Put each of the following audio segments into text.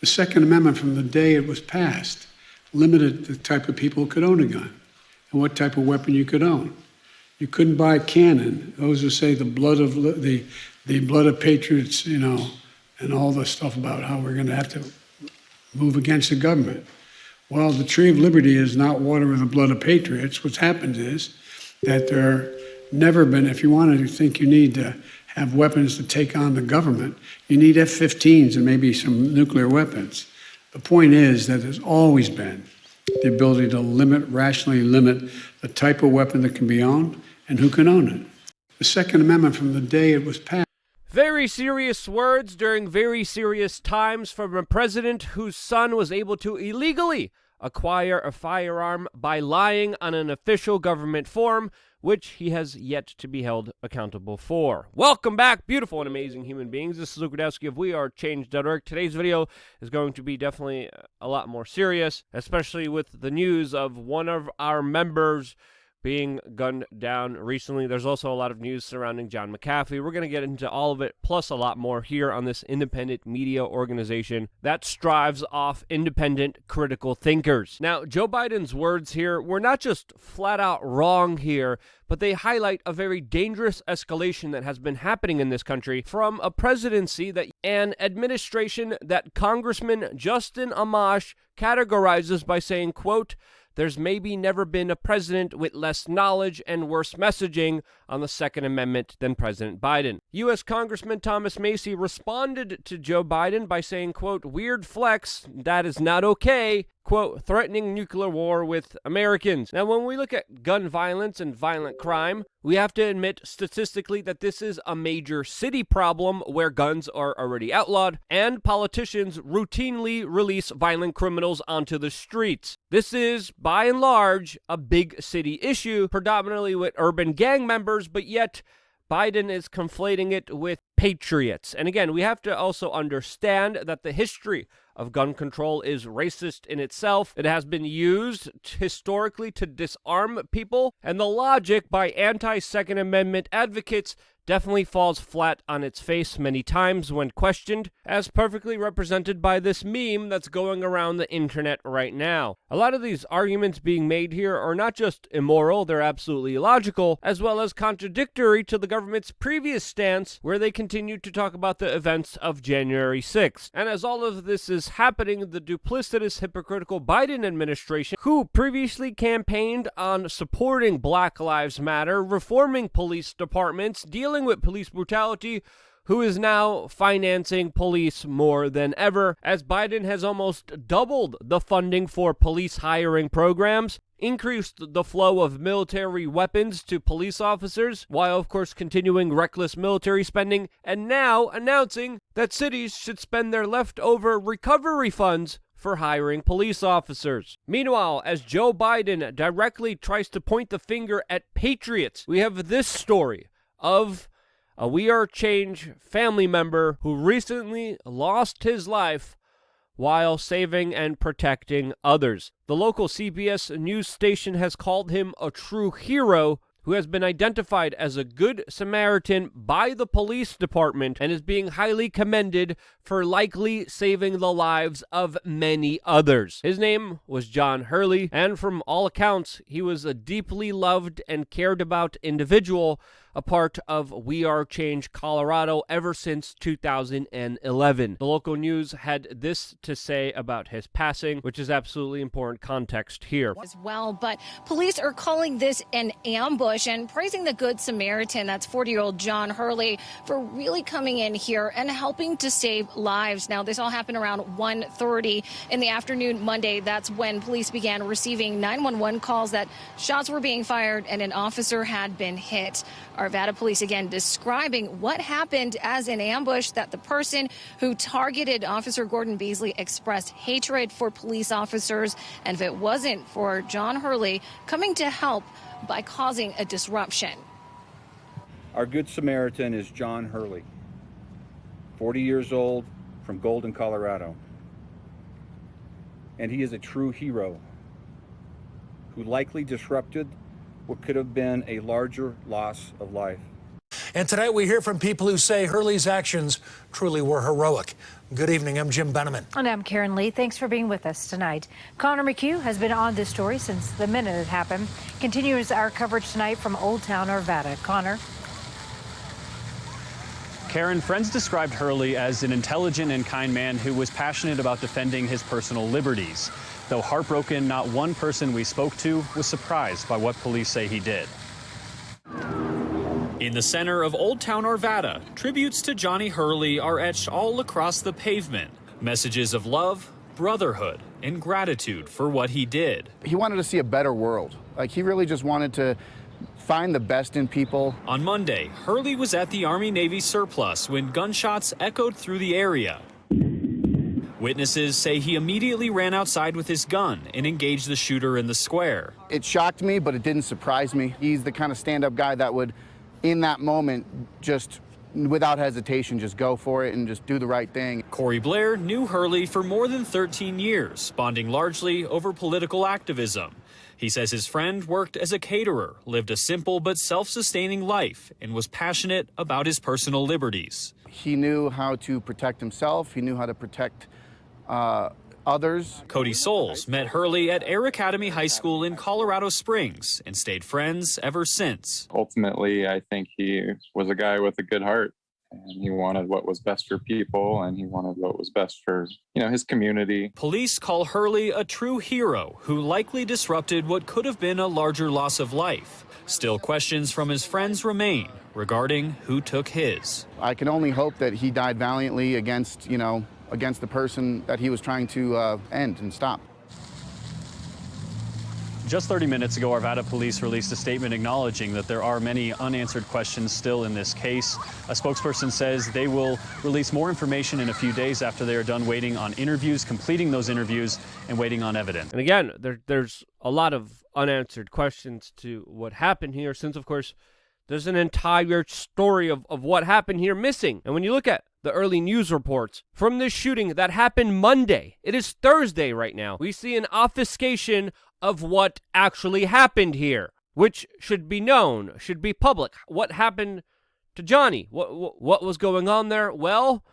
The Second Amendment, from the day it was passed, limited the type of people who could own a gun and what type of weapon you could own. You couldn't buy a cannon. Those who say the blood of patriots, and all the stuff about how we're going to have to move against the government. Well, the tree of liberty is not water with the blood of patriots. What's happened is that there never been, if you want to think you need to have weapons to take on the government, you need F-15s and maybe some nuclear weapons. The point is that there's always been the ability to rationally limit the type of weapon that can be owned and who can own it. The Second Amendment, from the day it was passed. Very serious words during very serious times from a president whose son was able to illegally acquire a firearm by lying on an official government form, which he has yet to be held accountable for. Welcome back, beautiful and amazing human beings. This is Luke Rudowski of WeAreChange.org. Today's video is going to be definitely a lot more serious, especially with the news of one of our members being gunned down recently. There's also a lot of news surrounding John McAfee. We're going to get into all of it, plus a lot more here on this independent media organization that strives off independent, critical thinkers. Now, Joe Biden's words here were not just flat out wrong here, but they highlight a very dangerous escalation that has been happening in this country from a presidency that an administration that Congressman Justin Amash categorizes by saying, quote, "There's maybe never been a president with less knowledge and worse messaging on the Second Amendment than President Biden." U.S. Congressman Thomas Macy responded to Joe Biden by saying, quote, "Weird flex, that is not okay," quote, "threatening nuclear war with Americans." Now, when we look at gun violence and violent crime, we have to admit statistically that this is a major city problem where guns are already outlawed and politicians routinely release violent criminals onto the streets. This is, by and large, a big city issue, predominantly with urban gang members, but yet Biden is conflating it with patriots. And again, we have to also understand that the history of gun control is racist in itself. It has been used historically to disarm people, and the logic by anti-Second Amendment advocates definitely falls flat on its face many times when questioned, as perfectly represented by this meme that's going around the internet right now. A lot of these arguments being made here are not just immoral, they're absolutely illogical, as well as contradictory to the government's previous stance, where they continued to talk about the events of January 6th. And as all of this is happening, the duplicitous, hypocritical Biden administration, who previously campaigned on supporting Black Lives Matter, reforming police departments, dealing with police brutality, who is now financing police more than ever, as Biden has almost doubled the funding for police hiring programs, increased the flow of military weapons to police officers, while of course continuing reckless military spending, and now announcing that cities should spend their leftover recovery funds for hiring police officers. Meanwhile, as Joe Biden directly tries to point the finger at patriots, we have this story of a We Are Change family member who recently lost his life while saving and protecting others. The local CBS news station has called him a true hero who has been identified as a good Samaritan by the police department and is being highly commended for likely saving the lives of many others. His name was John Hurley, and from all accounts, he was a deeply loved and cared about individual, a part of We Are Change Colorado ever since 2011. The local news had this to say about his passing, which is absolutely important context here. As well, but police are calling this an ambush and praising the Good Samaritan, that's 40-year-old John Hurley, for really coming in here and helping to save lives. Now, this all happened around 1:30 in the afternoon Monday. That's when police began receiving 911 calls that shots were being fired and an officer had been hit. Arvada police again describing what happened as an ambush, that the person who targeted Officer Gordon Beasley expressed hatred for police officers, and if it wasn't for John Hurley coming to help by causing a disruption. Our Good Samaritan is John Hurley, 40 years old, from Golden, Colorado. And he is a true hero who likely disrupted what could have been a larger loss of life. And tonight we hear from people who say Hurley's actions truly were heroic. Good evening, I'm Jim Beneman. And I'm Karen Lee. Thanks for being with us tonight. Connor McHugh has been on this story since the minute it happened. Continues our coverage tonight from Old Town Arvada. Connor. Karen, friends described Hurley as an intelligent and kind man who was passionate about defending his personal liberties. Though heartbroken, not one person we spoke to was surprised by what police say he did. In the center of Old Town Arvada, tributes to Johnny Hurley are etched all across the pavement. Messages of love, brotherhood, and gratitude for what he did. He wanted to see a better world. Like, he really just wanted to find the best in people. On Monday, Hurley was at the Army-Navy surplus when gunshots echoed through the area. Witnesses say he immediately ran outside with his gun and engaged the shooter in the square. It shocked me, but it didn't surprise me. He's the kind of stand-up guy that would, in that moment, just without hesitation, just go for it and just do the right thing. Corey Blair knew Hurley for more than 13 years, bonding largely over political activism. He says his friend worked as a caterer, lived a simple but self-sustaining life, and was passionate about his personal liberties. He knew how to protect himself. He knew how to protect others. Cody Souls met Hurley at Air Academy High School in Colorado Springs and stayed friends ever since. Ultimately, I think he was a guy with a good heart, and he wanted what was best for people, and he wanted what was best for, his community. Police call Hurley a true hero who likely disrupted what could have been a larger loss of life. Still, questions from his friends remain regarding who took his. I can only hope that he died valiantly against the person that he was trying to end and stop. Just 30 minutes ago, Arvada police released a statement acknowledging that there are many unanswered questions still in this case. A spokesperson says they will release more information in a few days after they are done waiting on interviews, completing those interviews, and waiting on evidence. And again, there's a lot of unanswered questions to what happened here, since, of course, there's an entire story of what happened here missing. And when you look at the early news reports from this shooting that happened Monday, it is Thursday right now, we see an obfuscation of what actually happened here, which should be known, should be public. What happened to Johnny? What was going on there? Well,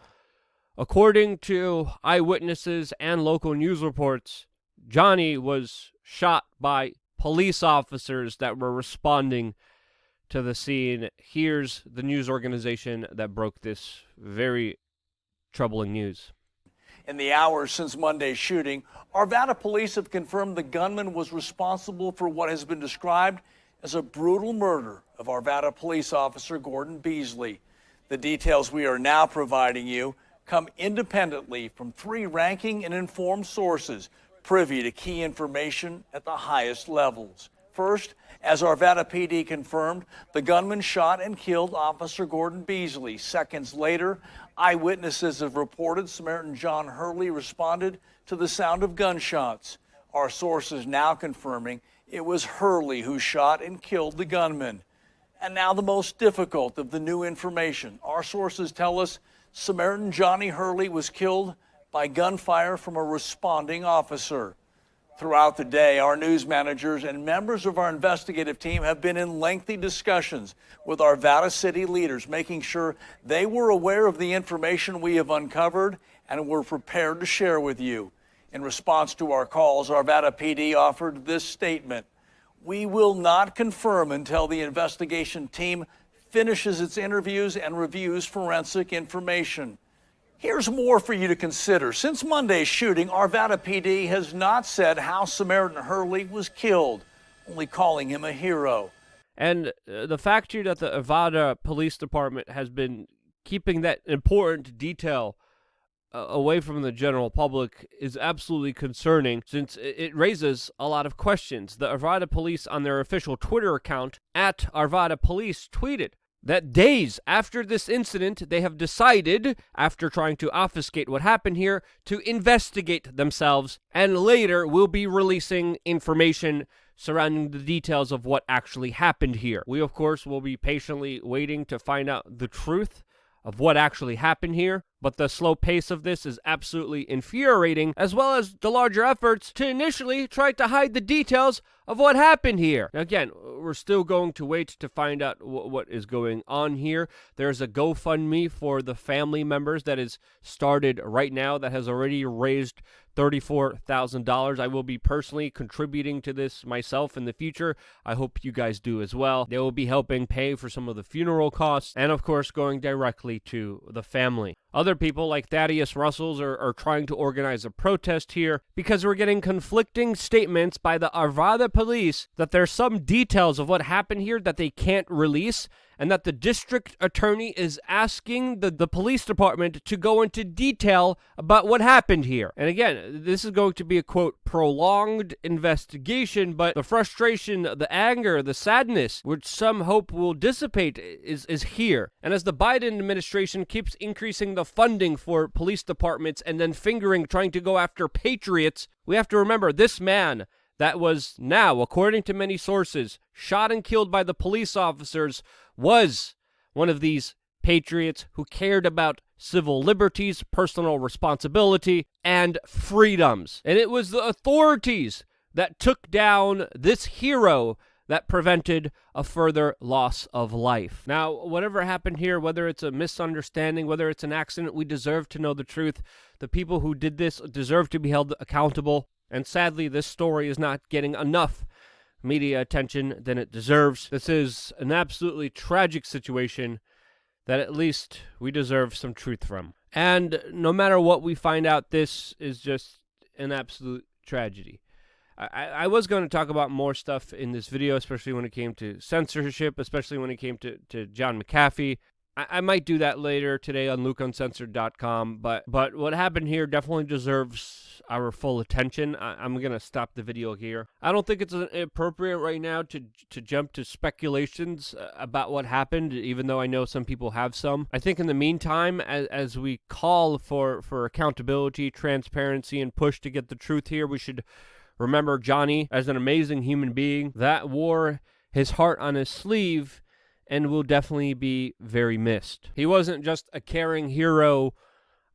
according to eyewitnesses and local news reports, Johnny was shot by police officers that were responding to the scene. Here's the news organization that broke this very troubling news. In the hours since Monday's shooting, Arvada police have confirmed the gunman was responsible for what has been described as a brutal murder of Arvada police officer Gordon Beasley. The details we are now providing you come independently from 3 ranking and informed sources privy to key information at the highest levels. First, as Arvada PD confirmed, the gunman shot and killed Officer Gordon Beasley. Seconds later, eyewitnesses have reported Samaritan John Hurley responded to the sound of gunshots. Our sources now confirming it was Hurley who shot and killed the gunman. And now the most difficult of the new information. Our sources tell us Samaritan Johnny Hurley was killed by gunfire from a responding officer. Throughout the day, our news managers and members of our investigative team have been in lengthy discussions with Arvada city leaders, making sure they were aware of the information we have uncovered and were prepared to share with you. In response to our calls, Arvada PD offered this statement: "We will not confirm until the investigation team finishes its interviews and reviews forensic information." Here's more for you to consider. Since Monday's shooting, Arvada PD has not said how Samaritan Hurley was killed, only calling him a hero. And the fact here that the Arvada Police Department has been keeping that important detail away from the general public is absolutely concerning, since it raises a lot of questions. The Arvada Police, on their official Twitter account, @ArvadaPolice, tweeted that days after this incident, they have decided, after trying to obfuscate what happened here, to investigate themselves, and later will be releasing information surrounding the details of what actually happened here. We, of course, will be patiently waiting to find out the truth of what actually happened here. But the slow pace of this is absolutely infuriating, as well as the larger efforts to initially try to hide the details of what happened here. Now, again, we're still going to wait to find out what is going on here. There's a GoFundMe for the family members that is started right now that has already raised $34,000. I will be personally contributing to this myself in the future. I hope you guys do as well. They will be helping pay for some of the funeral costs and, of course, going directly to the family. Other people like Thaddeus Russells are trying to organize a protest here because we're getting conflicting statements by the Arvada police that there's some details of what happened here that they can't release, and that the district attorney is asking the police department to go into detail about what happened here. And again, this is going to be a, quote, prolonged investigation, but the frustration, the anger, the sadness, which some hope will dissipate, is here. And as the Biden administration keeps increasing the funding for police departments and then trying to go after patriots, we have to remember this man that was now, according to many sources, shot and killed by the police officers was one of these patriots who cared about civil liberties, personal responsibility, and freedoms. And it was the authorities that took down this hero that prevented a further loss of life. Now, whatever happened here, whether it's a misunderstanding, whether it's an accident, we deserve to know the truth. The people who did this deserve to be held accountable. And sadly, this story is not getting enough media attention than it deserves. This is an absolutely tragic situation that at least we deserve some truth from. And no matter what we find out, this is just an absolute tragedy. I was going to talk about more stuff in this video, especially when it came to censorship, especially when it came to John McAfee. I might do that later today on LukeUncensored.com, but what happened here definitely deserves our full attention. I'm going to stop the video here. I don't think it's appropriate right now to jump to speculations about what happened, even though I know some people have some. I think in the meantime, as we call for accountability, transparency, and push to get the truth here, we should remember Johnny as an amazing human being that wore his heart on his sleeve and will definitely be very missed. He wasn't just a caring hero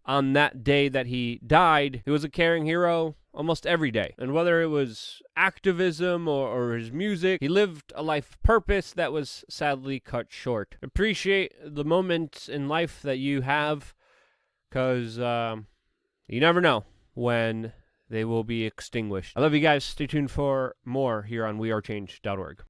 on that day that he died. He was a caring hero almost every day. And whether it was activism or his music, he lived a life purpose that was sadly cut short. Appreciate the moments in life that you have, because you never know when they will be extinguished. I love you guys. Stay tuned for more here on wearechange.org.